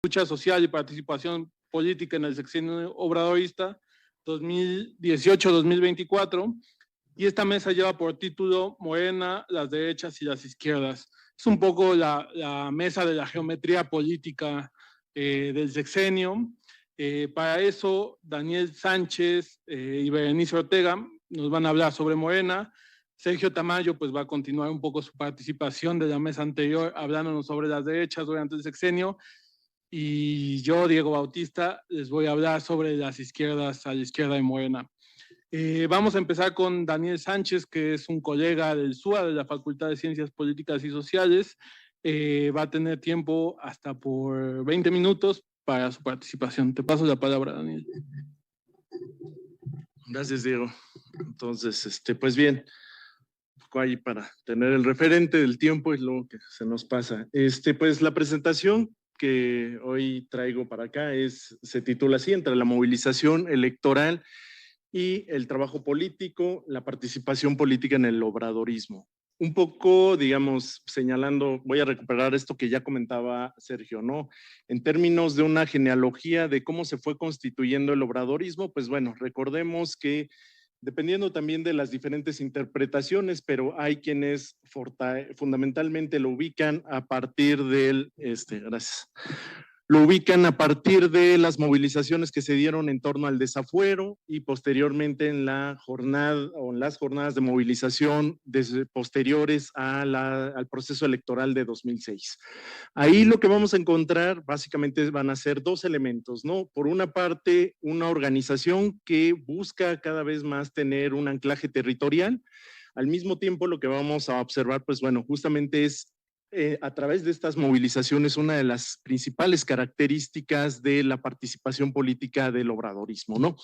Lucha social y participación política en el sexenio obradorista 2018-2024, y esta mesa lleva por título Morena, las derechas y las izquierdas. Es un poco la mesa de la geometría política del sexenio. Para eso, Daniel Sánchez y Berenice Ortega nos van a hablar sobre Morena. Sergio Tamayo pues va a continuar un poco su participación de la mesa anterior hablándonos sobre las derechas durante el sexenio, y yo, Diego Bautista, les voy a hablar sobre las izquierdas, a la izquierda de Morena. Vamos a empezar con Daniel Sánchez, que es un colega del SUA, de la Facultad de Ciencias Políticas y Sociales. Va a tener tiempo hasta por 20 minutos para su participación. Te paso la palabra, Daniel. Gracias, Diego. Entonces, pues bien, ahí para tener el referente del tiempo y luego que se nos pasa. Pues la presentación que hoy traigo para acá se titula así: entre la movilización electoral y el trabajo político, la participación política en el obradorismo. Un poco, digamos, señalando, voy a recuperar esto que ya comentaba Sergio, ¿no? En términos de una genealogía de cómo se fue constituyendo el obradorismo, pues bueno, recordemos que dependiendo también de las diferentes interpretaciones, pero hay quienes fundamentalmente lo ubican a partir del, gracias, lo ubican a partir de las movilizaciones que se dieron en torno al desafuero y posteriormente en la jornada o en las jornadas de movilización posteriores al proceso electoral de 2006. Ahí lo que vamos a encontrar básicamente van a ser dos elementos, ¿no? Por una parte, una organización que busca cada vez más tener un anclaje territorial. Al mismo tiempo, lo que vamos a observar, pues bueno, justamente es a través de estas movilizaciones una de las principales características de la participación política del obradorismo, ¿no?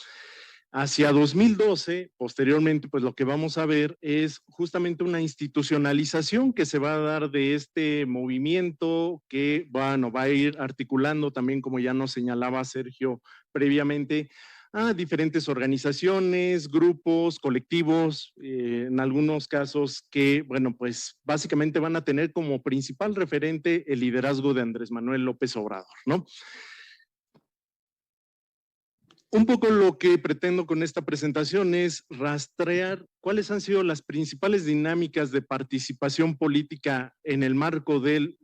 Hacia 2012, posteriormente, pues lo que vamos a ver es justamente una institucionalización que se va a dar de este movimiento que, bueno, va a ir articulando también, como ya nos señalaba Sergio previamente, a diferentes organizaciones, grupos, colectivos, en algunos casos que, bueno, pues básicamente van a tener como principal referente el liderazgo de Andrés Manuel López Obrador, ¿no? Un poco lo que pretendo con esta presentación es rastrear cuáles han sido las principales dinámicas de participación política en el marco del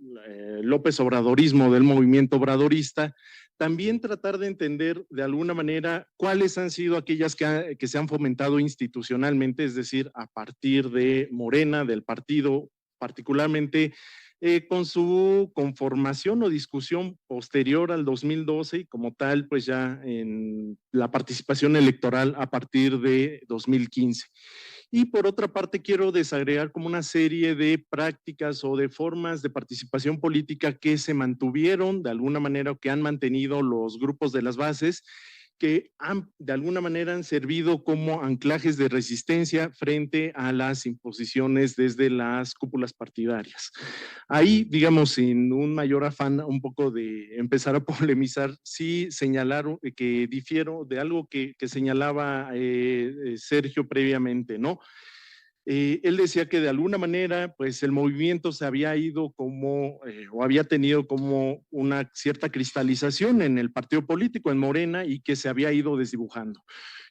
López Obradorismo, del movimiento obradorista. También tratar de entender de alguna manera cuáles han sido aquellas que se han fomentado institucionalmente, es decir, a partir de Morena, del partido, particularmente con su conformación o discusión posterior al 2012 y como tal, pues ya en la participación electoral a partir de 2015. Y por otra parte, quiero desagregar como una serie de prácticas o de formas de participación política que se mantuvieron de alguna manera o que han mantenido los grupos de las bases, que de alguna manera han servido como anclajes de resistencia frente a las imposiciones desde las cúpulas partidarias. Ahí, digamos, sin un mayor afán un poco de empezar a polemizar, sí señalar que difiero de algo que señalaba Sergio previamente, ¿no? Él decía que de alguna manera, pues el movimiento se había ido como, o había tenido como una cierta cristalización en el partido político, en Morena, y que se había ido desdibujando.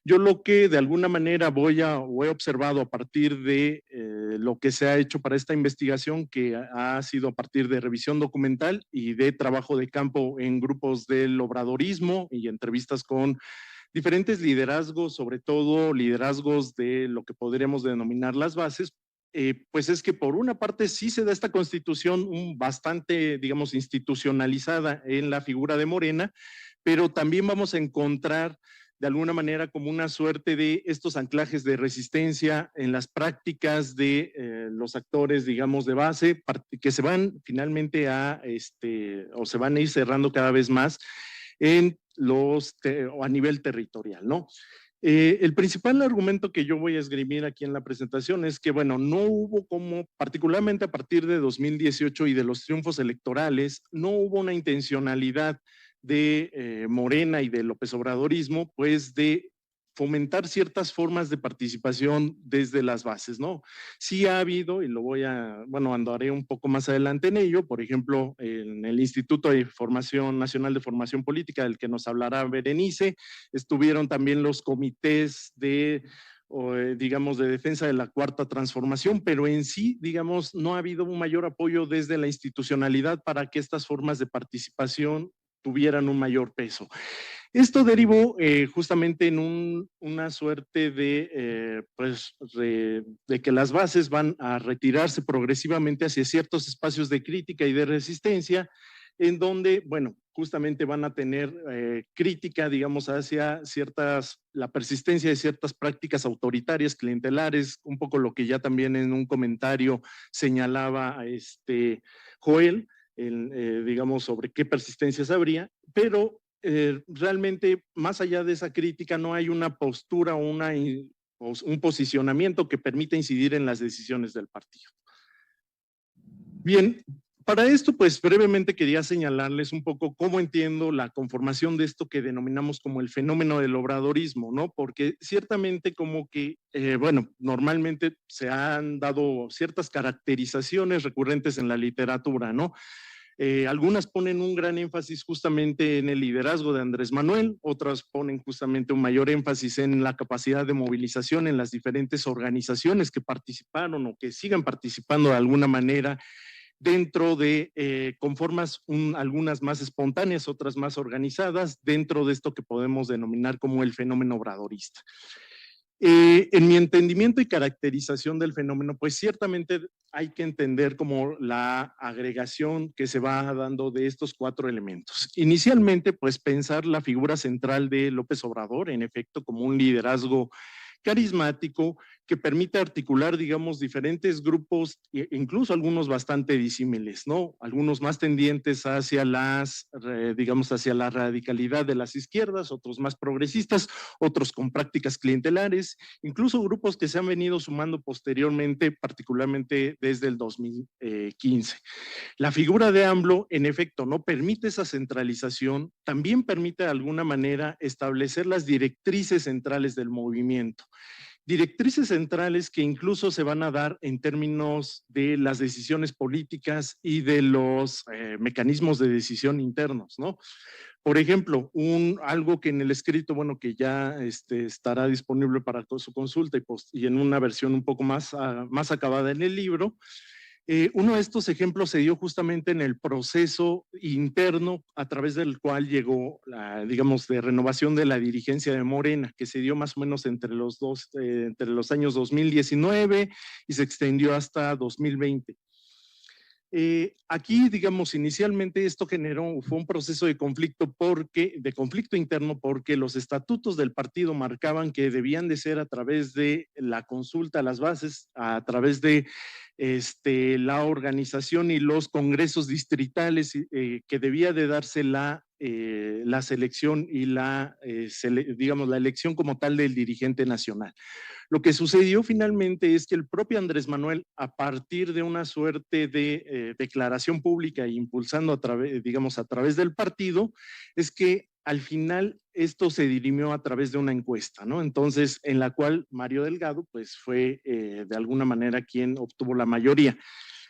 Yo lo que de alguna manera he observado a partir de lo que se ha hecho para esta investigación, que ha sido a partir de revisión documental y de trabajo de campo en grupos del obradorismo y entrevistas con diferentes liderazgos, sobre todo liderazgos de lo que podríamos denominar las bases, pues es que por una parte sí se da esta constitución bastante, digamos, institucionalizada en la figura de Morena, pero también vamos a encontrar de alguna manera como una suerte de estos anclajes de resistencia en las prácticas de los actores, digamos, de base, que se van finalmente o se van a ir cerrando cada vez más en o a nivel territorial, ¿no? El principal argumento que yo voy a esgrimir aquí en la presentación es que, bueno, no hubo como, particularmente a partir de 2018 y de los triunfos electorales, no hubo una intencionalidad de Morena y de López Obradorismo, pues de fomentar ciertas formas de participación desde las bases, ¿no? Sí ha habido, y lo voy a, bueno, andaré un poco más adelante en ello, por ejemplo, en el Instituto de Formación Nacional de Formación Política, del que nos hablará Berenice, estuvieron también los comités de digamos, de defensa de la cuarta transformación, pero en sí, digamos, no ha habido un mayor apoyo desde la institucionalidad para que estas formas de participación tuvieran un mayor peso. Esto derivó justamente en una suerte de, pues, de que las bases van a retirarse progresivamente hacia ciertos espacios de crítica y de resistencia, en donde, bueno, justamente van a tener crítica, digamos, hacia la persistencia de ciertas prácticas autoritarias, clientelares, un poco lo que ya también en un comentario señalaba Joel, digamos, sobre qué persistencias habría, pero realmente más allá de esa crítica no hay una postura o un posicionamiento que permita incidir en las decisiones del partido. Bien, para esto, pues brevemente quería señalarles un poco cómo entiendo la conformación de esto que denominamos como el fenómeno del obradorismo, ¿no? Porque ciertamente como que, bueno, normalmente se han dado ciertas caracterizaciones recurrentes en la literatura, ¿no? Algunas ponen un gran énfasis justamente en el liderazgo de Andrés Manuel, otras ponen justamente un mayor énfasis en la capacidad de movilización en las diferentes organizaciones que participaron o que sigan participando de alguna manera dentro de, con formas algunas más espontáneas, otras más organizadas, dentro de esto que podemos denominar como el fenómeno obradorista. En mi entendimiento y caracterización del fenómeno, pues ciertamente hay que entender como la agregación que se va dando de estos cuatro elementos. Inicialmente, pues pensar la figura central de López Obrador, en efecto, como un liderazgo carismático que permite articular, digamos, diferentes grupos, incluso algunos bastante disímiles, ¿no? Algunos más tendientes hacia digamos, hacia la radicalidad de las izquierdas, otros más progresistas, otros con prácticas clientelares, incluso grupos que se han venido sumando posteriormente, particularmente desde el 2015. La figura de AMLO, en efecto, no permite esa centralización, también permite de alguna manera establecer las directrices centrales del movimiento. Directrices centrales que incluso se van a dar en términos de las decisiones políticas y de los mecanismos de decisión internos, ¿no? Por ejemplo, algo que en el escrito, bueno, que ya estará disponible para su consulta y en una versión un poco más acabada en el libro, uno de estos ejemplos se dio justamente en el proceso interno a través del cual llegó, digamos, de renovación de la dirigencia de Morena, que se dio más o menos entre los años 2019 y se extendió hasta 2020. Aquí, digamos, inicialmente esto fue un proceso de conflicto interno porque los estatutos del partido marcaban que debían de ser a través de la consulta a las bases, a través de la organización y los congresos distritales, que debía de darse la selección y digamos, la elección como tal del dirigente nacional. Lo que sucedió finalmente es que el propio Andrés Manuel, a partir de una suerte de declaración pública e impulsando digamos, a través del partido, es que al final esto se dirimió a través de una encuesta, ¿no? Entonces, en la cual Mario Delgado, pues fue de alguna manera quien obtuvo la mayoría.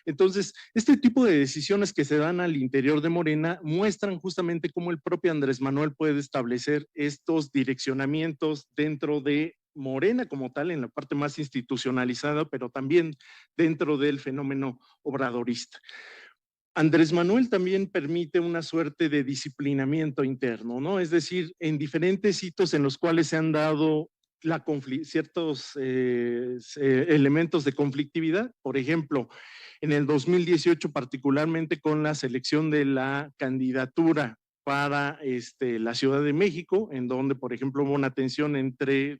Entonces, este tipo de decisiones que se dan al interior de Morena muestran justamente cómo el propio Andrés Manuel puede establecer estos direccionamientos dentro de Morena como tal, en la parte más institucionalizada, pero también dentro del fenómeno obradorista. Andrés Manuel también permite una suerte de disciplinamiento interno, ¿no? Es decir, en diferentes hitos en los cuales se han dado ciertos elementos de conflictividad, por ejemplo, en el 2018 particularmente con la selección de la candidatura para la Ciudad de México, en donde, por ejemplo, hubo una tensión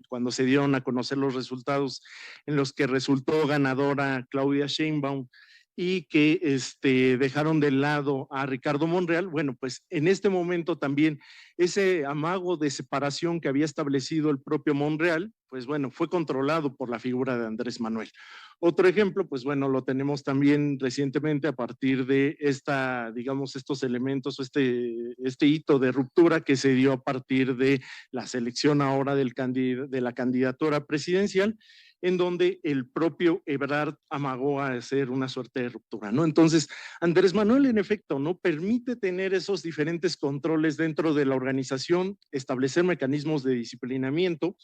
cuando se dieron a conocer los resultados en los que resultó ganadora Claudia Sheinbaum y que dejaron de lado a Ricardo Monreal. Bueno, pues en este momento también ese amago de separación que había establecido el propio Monreal, pues bueno, fue controlado por la figura de Andrés Manuel. Otro ejemplo, pues bueno, lo tenemos también recientemente a partir de digamos, estos elementos o este hito de ruptura que se dio a partir de la selección ahora de la candidatura presidencial, en donde el propio Ebrard amagó a hacer una suerte de ruptura, ¿no? Entonces, Andrés Manuel, en efecto, no permite tener esos diferentes controles dentro de la organización, establecer mecanismos de disciplinamiento.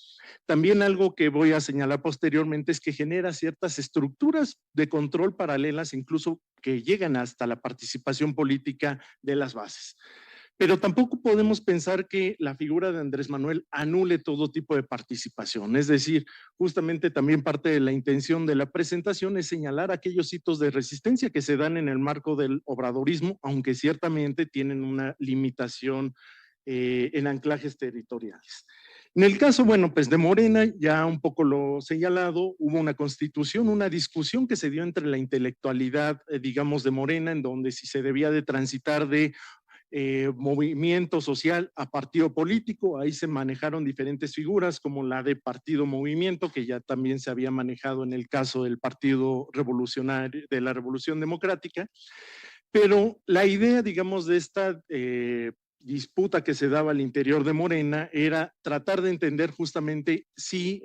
También algo que voy a señalar posteriormente es que genera ciertas estructuras de control paralelas, incluso que llegan hasta la participación política de las bases. Pero tampoco podemos pensar que la figura de Andrés Manuel anule todo tipo de participación. Es decir, justamente también parte de la intención de la presentación es señalar aquellos hitos de resistencia que se dan en el marco del obradorismo, aunque ciertamente tienen una limitación en anclajes territoriales. En el caso, bueno, pues de Morena, ya un poco lo señalado, hubo una constitución, una discusión que se dio entre la intelectualidad, digamos, de Morena, en donde si se debía de transitar de movimiento social a partido político. Ahí se manejaron diferentes figuras como la de partido movimiento, que ya también se había manejado en el caso del Partido Revolucionario, de la Revolución Democrática. Pero la idea, digamos, de esta disputa que se daba al interior de Morena era tratar de entender justamente si,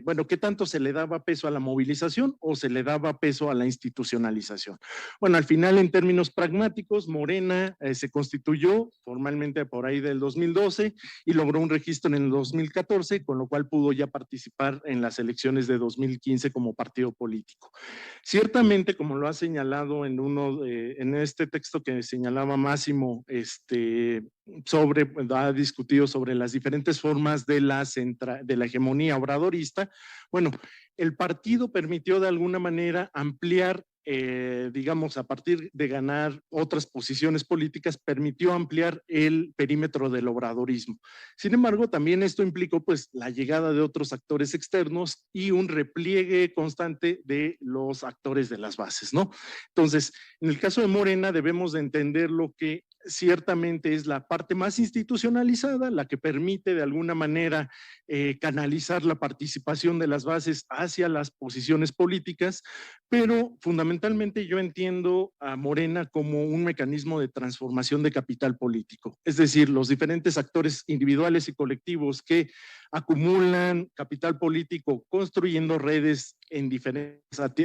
bueno, qué tanto se le daba peso a la movilización o se le daba peso a la institucionalización. Bueno, al final, en términos pragmáticos, Morena se constituyó formalmente por ahí del 2012 y logró un registro en el 2014, con lo cual pudo ya participar en las elecciones de 2015 como partido político. Ciertamente, como lo ha señalado en este texto que señalaba Máximo, ha discutido sobre las diferentes formas de la hegemonía obradorista. Bueno, el partido permitió de alguna manera ampliar, digamos, a partir de ganar otras posiciones políticas, permitió ampliar el perímetro del obradorismo. Sin embargo, también esto implicó pues la llegada de otros actores externos y un repliegue constante de los actores de las bases, ¿no? Entonces, en el caso de Morena debemos de entender lo que ciertamente es la parte más institucionalizada, la que permite de alguna manera canalizar la participación de las bases hacia las posiciones políticas, pero fundamentalmente yo entiendo a Morena como un mecanismo de transformación de capital político, es decir, los diferentes actores individuales y colectivos que acumulan capital político construyendo redes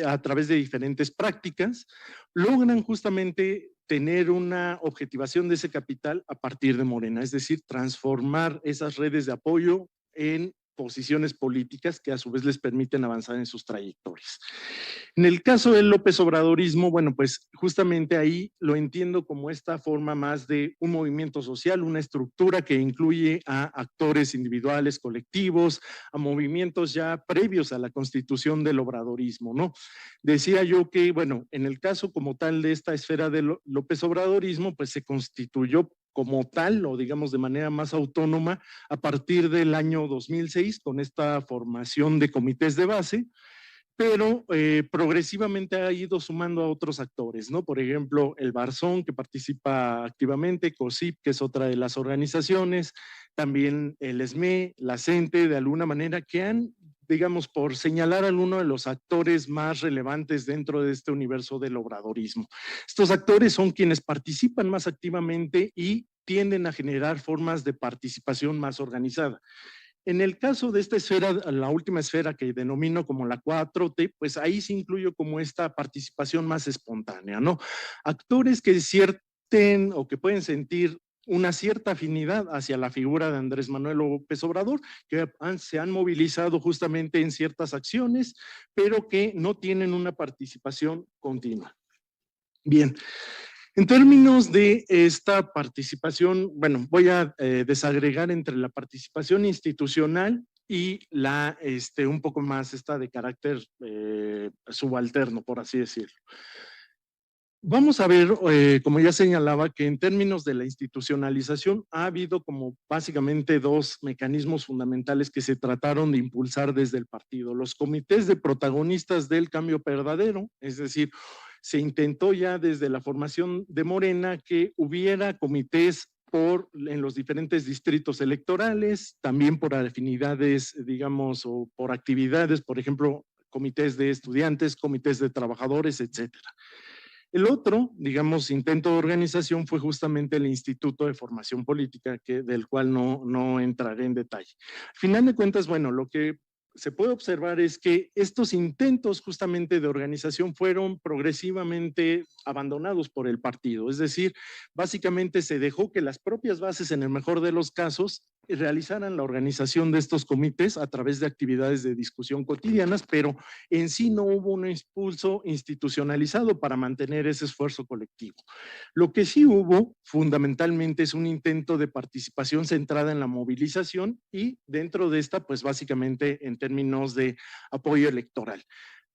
a través de diferentes prácticas, logran justamente tener una objetivación de ese capital a partir de Morena, es decir, transformar esas redes de apoyo en posiciones políticas que a su vez les permiten avanzar en sus trayectorias. En el caso del López Obradorismo, bueno, pues justamente ahí lo entiendo como esta forma más de un movimiento social, una estructura que incluye a actores individuales, colectivos, a movimientos ya previos a la constitución del obradorismo, ¿no? Decía yo que, bueno, en el caso como tal de esta esfera del López Obradorismo, pues se constituyó como tal, o digamos de manera más autónoma, a partir del año 2006, con esta formación de comités de base, pero progresivamente ha ido sumando a otros actores, ¿no? Por ejemplo, el Barzón, que participa activamente, COSIP, que es otra de las organizaciones, también el SME, la CENTE, de alguna manera, que han, digamos, por señalar a alguno de los actores más relevantes dentro de este universo del obradorismo. Estos actores son quienes participan más activamente y tienden a generar formas de participación más organizada. En el caso de esta esfera, la última esfera que denomino como la 4T, pues ahí se incluyo como esta participación más espontánea, ¿no? Actores que sienten o que pueden sentir una cierta afinidad hacia la figura de Andrés Manuel López Obrador, que se han movilizado justamente en ciertas acciones, pero que no tienen una participación continua. Bien. En términos de esta participación, bueno, voy a desagregar entre la participación institucional y un poco más esta de carácter subalterno, por así decirlo. Vamos a ver, como ya señalaba, que en términos de la institucionalización ha habido como básicamente dos mecanismos fundamentales que se trataron de impulsar desde el partido. Los comités de protagonistas del cambio verdadero, es decir, se intentó ya desde la formación de Morena que hubiera comités en los diferentes distritos electorales, también por afinidades, digamos, o por actividades, por ejemplo, comités de estudiantes, comités de trabajadores, etcétera. El otro, digamos, intento de organización fue justamente el Instituto de Formación Política, del cual no entraré en detalle. Al final de cuentas, bueno, lo que se puede observar es que estos intentos justamente de organización fueron progresivamente abandonados por el partido. Es decir, básicamente se dejó que las propias bases, en el mejor de los casos, realizaran la organización de estos comités a través de actividades de discusión cotidianas, pero en sí no hubo un impulso institucionalizado para mantener ese esfuerzo colectivo. Lo que sí hubo fundamentalmente es un intento de participación centrada en la movilización y dentro de esta, pues básicamente en términos de apoyo electoral.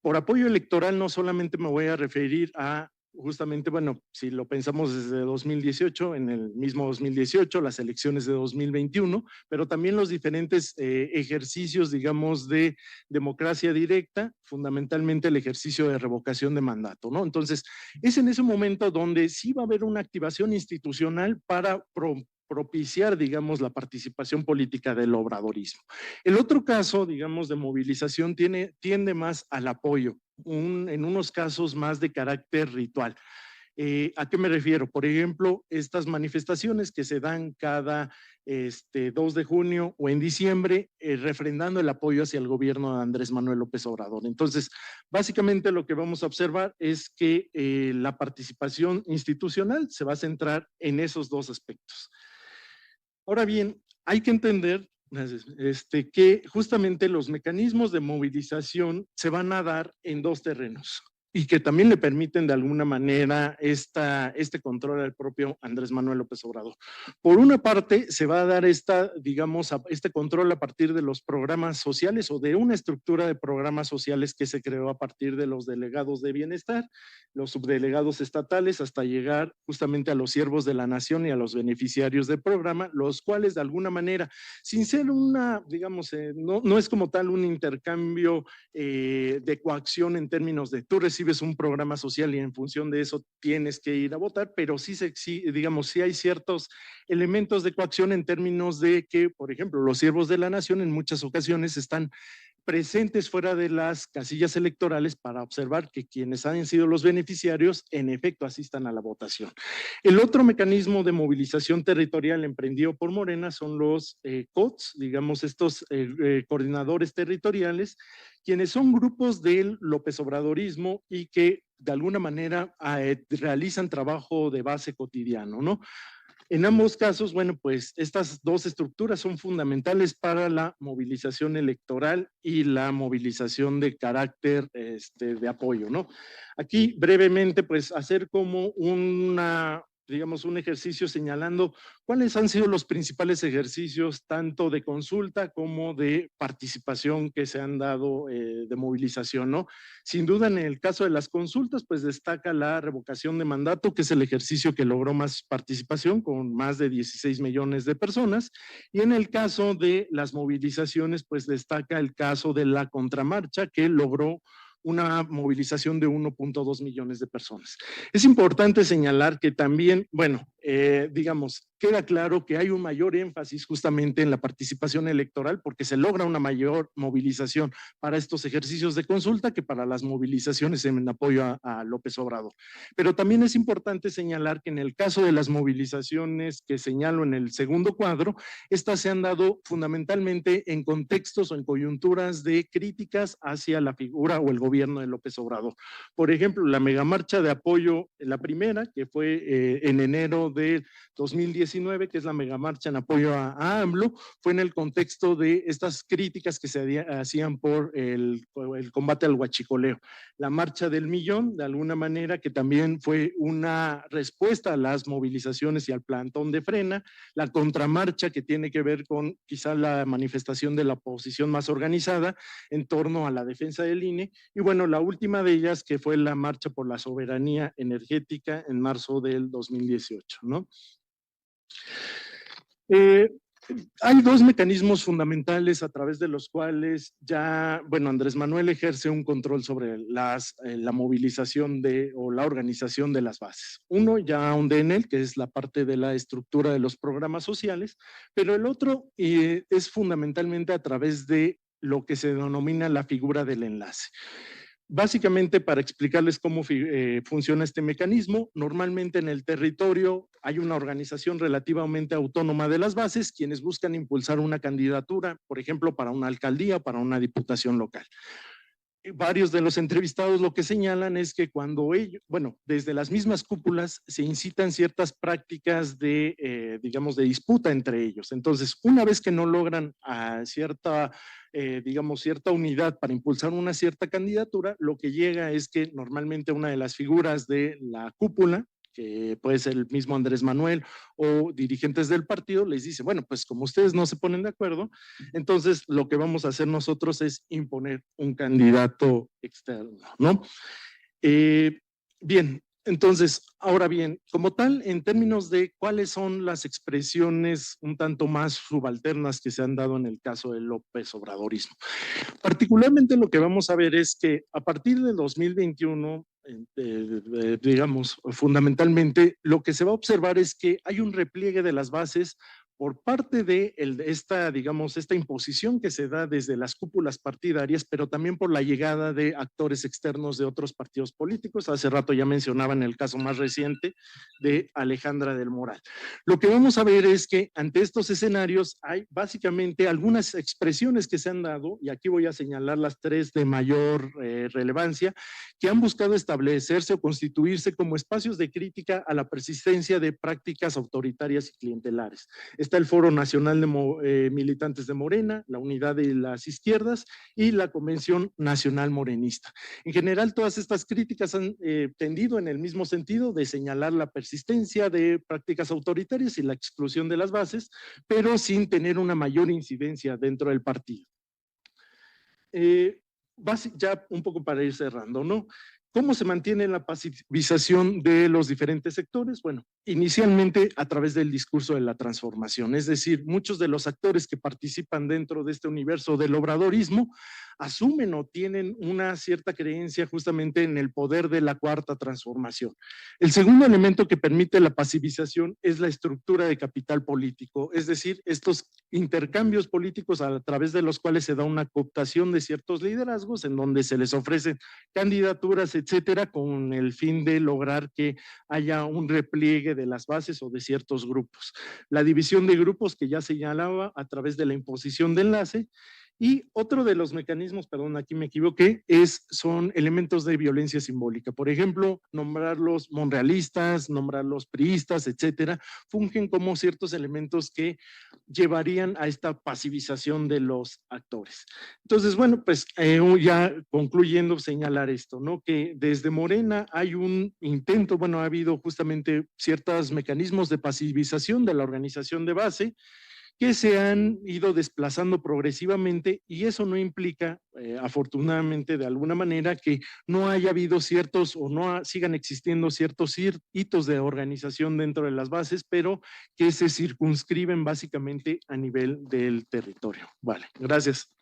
Por apoyo electoral no solamente me voy a referir a justamente, bueno, si lo pensamos desde 2018, en el mismo 2018, las elecciones de 2021, pero también los diferentes ejercicios, digamos, de democracia directa, fundamentalmente el ejercicio de revocación de mandato, ¿no? Entonces, es en ese momento donde sí va a haber una activación institucional para propiciar, digamos, la participación política del obradorismo. El otro caso, digamos, de movilización tiende más al apoyo, en unos casos más de carácter ritual. ¿A qué me refiero? Por ejemplo, estas manifestaciones que se dan cada 2 de junio o en diciembre, refrendando el apoyo hacia el gobierno de Andrés Manuel López Obrador. Entonces, básicamente lo que vamos a observar es que la participación institucional se va a centrar en esos dos aspectos. Ahora bien, hay que entender que justamente los mecanismos de movilización se van a dar en dos terrenos y que también le permiten de alguna manera este control al propio Andrés Manuel López Obrador. Por una parte, se va a dar este control a partir de los programas sociales o de una estructura de programas sociales que se creó a partir de los delegados de bienestar, los subdelegados estatales, hasta llegar justamente a los siervos de la nación y a los beneficiarios del programa, los cuales de alguna manera, sin ser no es como tal un intercambio de coacción en términos de tú recibes un programa social y en función de eso tienes que ir a votar, pero sí hay ciertos elementos de coacción en términos de que, por ejemplo, los siervos de la nación en muchas ocasiones están presentes fuera de las casillas electorales para observar que quienes han sido los beneficiarios en efecto asistan a la votación. El otro mecanismo de movilización territorial emprendido por Morena son los COTS, digamos estos coordinadores territoriales, quienes son grupos del López Obradorismo y que de alguna manera realizan trabajo de base cotidiano, ¿no? En ambos casos, bueno, pues estas dos estructuras son fundamentales para la movilización electoral y la movilización de carácter de apoyo, ¿no? Aquí brevemente, pues hacer como un ejercicio señalando cuáles han sido los principales ejercicios tanto de consulta como de participación que se han dado de movilización, ¿no? Sin duda, en el caso de las consultas, pues destaca la revocación de mandato, que es el ejercicio que logró más participación con más de 16 millones de personas. Y en el caso de las movilizaciones, pues destaca el caso de la contramarcha, que logró una movilización de 1.2 millones de personas. Es importante señalar que también, bueno, queda claro que hay un mayor énfasis justamente en la participación electoral porque se logra una mayor movilización para estos ejercicios de consulta que para las movilizaciones en apoyo a López Obrador. Pero también es importante señalar que en el caso de las movilizaciones que señalo en el segundo cuadro, estas se han dado fundamentalmente en contextos o en coyunturas de críticas hacia la figura o el gobierno de López Obrador. Por ejemplo, la megamarcha de apoyo, la primera, que fue en enero de 2019, que es la megamarcha en apoyo a AMLO, fue en el contexto de estas críticas que se hacían por el combate al huachicoleo. La marcha del millón, de alguna manera, que también fue una respuesta a las movilizaciones y al plantón de Frena. La contramarcha, que tiene que ver con quizá la manifestación de la oposición más organizada en torno a la defensa del INE. Y bueno, la última de ellas, que fue la marcha por la soberanía energética en marzo del 2018, ¿no? Hay dos mecanismos fundamentales a través de los cuales ya, bueno, Andrés Manuel ejerce un control sobre la movilización o la organización de las bases. Uno ya ahondé en él, que es la parte de la estructura de los programas sociales, pero el otro es fundamentalmente a través de lo que se denomina la figura del enlace. Básicamente, para explicarles cómo funciona este mecanismo, normalmente en el territorio hay una organización relativamente autónoma de las bases, quienes buscan impulsar una candidatura, por ejemplo, para una alcaldía o para una diputación local. Varios de los entrevistados lo que señalan es que cuando ellos, bueno, desde las mismas cúpulas se incitan ciertas prácticas de, digamos, de disputa entre ellos. Entonces, una vez que no logran cierta, digamos, cierta unidad para impulsar una cierta candidatura, lo que llega es que normalmente una de las figuras de la cúpula, que puede ser el mismo Andrés Manuel o dirigentes del partido, les dice, bueno, pues como ustedes no se ponen de acuerdo, entonces lo que vamos a hacer nosotros es imponer un candidato externo, ¿no? Bien, entonces, ahora bien, como tal, en términos de cuáles son las expresiones un tanto más subalternas que se han dado en el caso del López Obradorismo. Particularmente lo que vamos a ver es que a partir del 2021, digamos, fundamentalmente, lo que se va a observar es que hay un repliegue de las bases por parte de esta, digamos, esta imposición que se da desde las cúpulas partidarias, pero también por la llegada de actores externos de otros partidos políticos. Hace rato ya mencionaban el caso más reciente de Alejandra del Moral. Lo que vamos a ver es que ante estos escenarios hay básicamente algunas expresiones que se han dado, y aquí voy a señalar las tres de mayor relevancia, que han buscado establecerse o constituirse como espacios de crítica a la persistencia de prácticas autoritarias y clientelares. Está el Foro Nacional de Militantes de Morena, la Unidad de las Izquierdas y la Convención Nacional Morenista. En general, todas estas críticas han tendido en el mismo sentido de señalar la persistencia de prácticas autoritarias y la exclusión de las bases, pero sin tener una mayor incidencia dentro del partido. Ya un poco para ir cerrando, ¿no? ¿Cómo se mantiene la pacificación de los diferentes sectores? Bueno, inicialmente a través del discurso de la transformación, es decir, muchos de los actores que participan dentro de este universo del obradorismo asumen o tienen una cierta creencia justamente en el poder de la cuarta transformación. El segundo elemento que permite la pacificación es la estructura de capital político, es decir, estos intercambios políticos a través de los cuales se da una cooptación de ciertos liderazgos en donde se les ofrecen candidaturas, etcétera, con el fin de lograr que haya un repliegue de las bases o de ciertos grupos. La división de grupos que ya señalaba a través de la imposición de enlace. Y otro de los mecanismos, perdón, aquí me equivoqué, son elementos de violencia simbólica. Por ejemplo, nombrarlos monrealistas, nombrarlos priistas, etcétera, fungen como ciertos elementos que llevarían a esta pasivización de los actores. Entonces, bueno, pues ya concluyendo, señalar esto, ¿no? Que desde Morena hay un intento, bueno, ha habido justamente ciertos mecanismos de pasivización de la organización de base, que se han ido desplazando progresivamente y eso no implica, afortunadamente de alguna manera, que no haya habido ciertos o no sigan existiendo ciertos hitos de organización dentro de las bases, pero que se circunscriben básicamente a nivel del territorio. Vale, gracias.